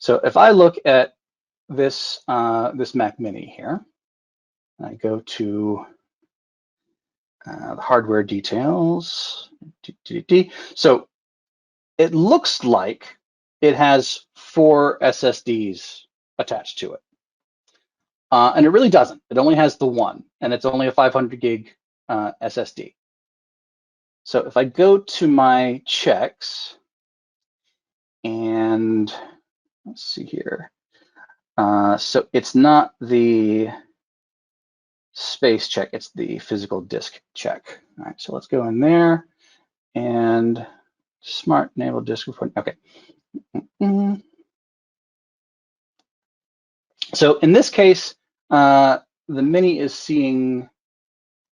So if I look at this this Mac Mini here, I go to the hardware details. So it looks like it has 4 SSDs attached to it. And it really doesn't. It only has the one, and it's only a 500 gig SSD. So if I go to my checks, and let's see here. So it's not the space check, it's the physical disk check. All right, so let's go in there and smart enable disk reporting. Okay. So in this case, the Mini is seeing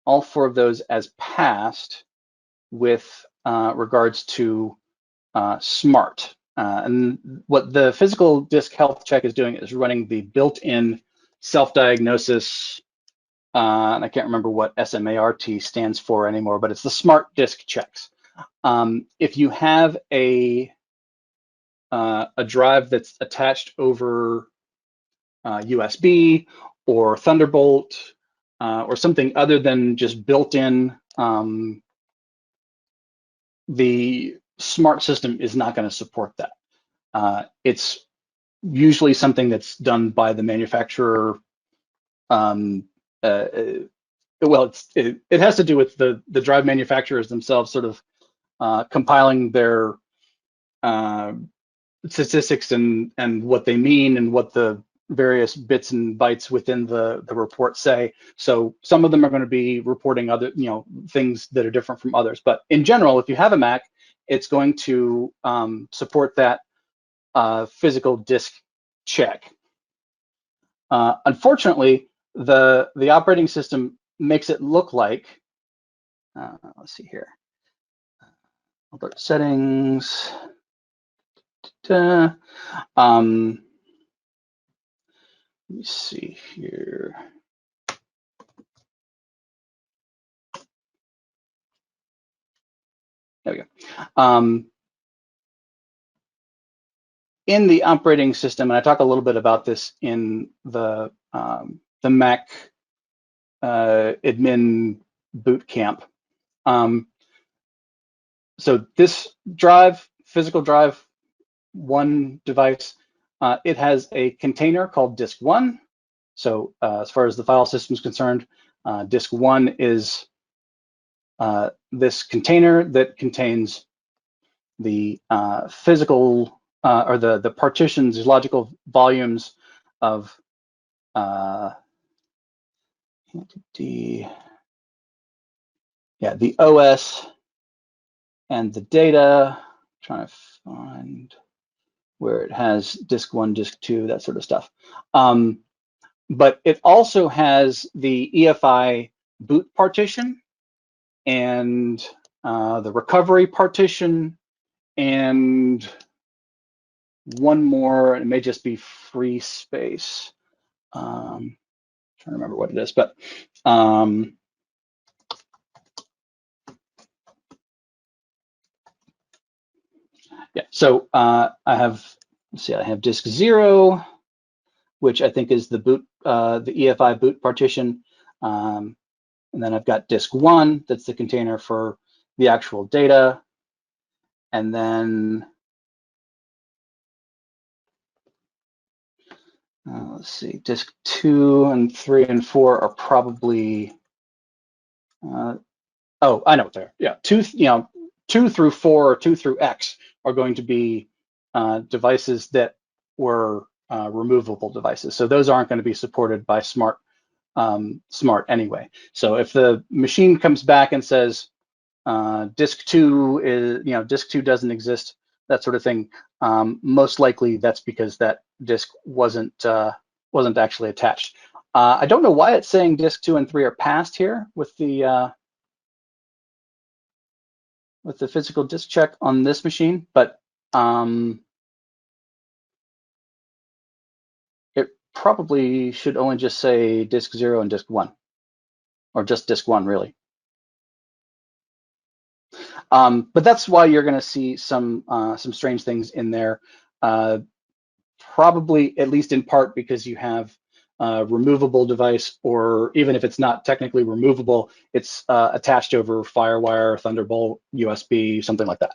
all 4 of those as passed with regards to smart. And what the physical disk health check is doing is running the built-in self-diagnosis, and I can't remember what SMART stands for anymore, but it's the smart disk checks. If you have a drive that's attached over USB or Thunderbolt or something other than just built-in, the smart system is not going to support that. It's usually something that's done by the manufacturer. Well, it has to do with the drive manufacturers themselves sort of compiling their statistics and what they mean and what the various bits and bytes within the report say. So some of them are going to be reporting other, things that are different from others. But in general, if you have a Mac, it's going to support that physical disk check. Unfortunately, the operating system makes it look like, let's see here, alert settings. Let me see here. There we go. In the operating system, and I talk a little bit about this in the Mac admin boot camp. So this drive, physical drive, one device, it has a container called disk 1. So as far as the file system is concerned, disk 1 is this container that contains the physical or the partitions, the logical volumes of the OS and the data. I'm trying to find where it has disk 1, disk 2, that sort of stuff. But it also has the EFI boot partition and the recovery partition and one more, it may just be free space. Trying to remember what it is, but yeah. So I have, let's see, I have disk 0, which I think is the boot, the EFI boot partition, and then I've got disk 1, that's the container for the actual data, and then let's see, disk 2 and 3 and 4 are probably, oh, I know what they're, yeah, 2 through 4 or 2 through X are going to be devices that were removable devices. So those aren't going to be supported by Smart anyway. So if the machine comes back and says disk 2 is, disk 2 doesn't exist, that sort of thing, most likely that's because that disk wasn't actually attached. I don't know why it's saying disk 2 and 3 are passed here with the physical disk check on this machine, but it probably should only just say disk 0 and disk 1, or just disk 1 really. But that's why you're going to see some strange things in there. probably at least in part because you have a removable device, or even if it's not technically removable, it's attached over FireWire, Thunderbolt, USB, something like that.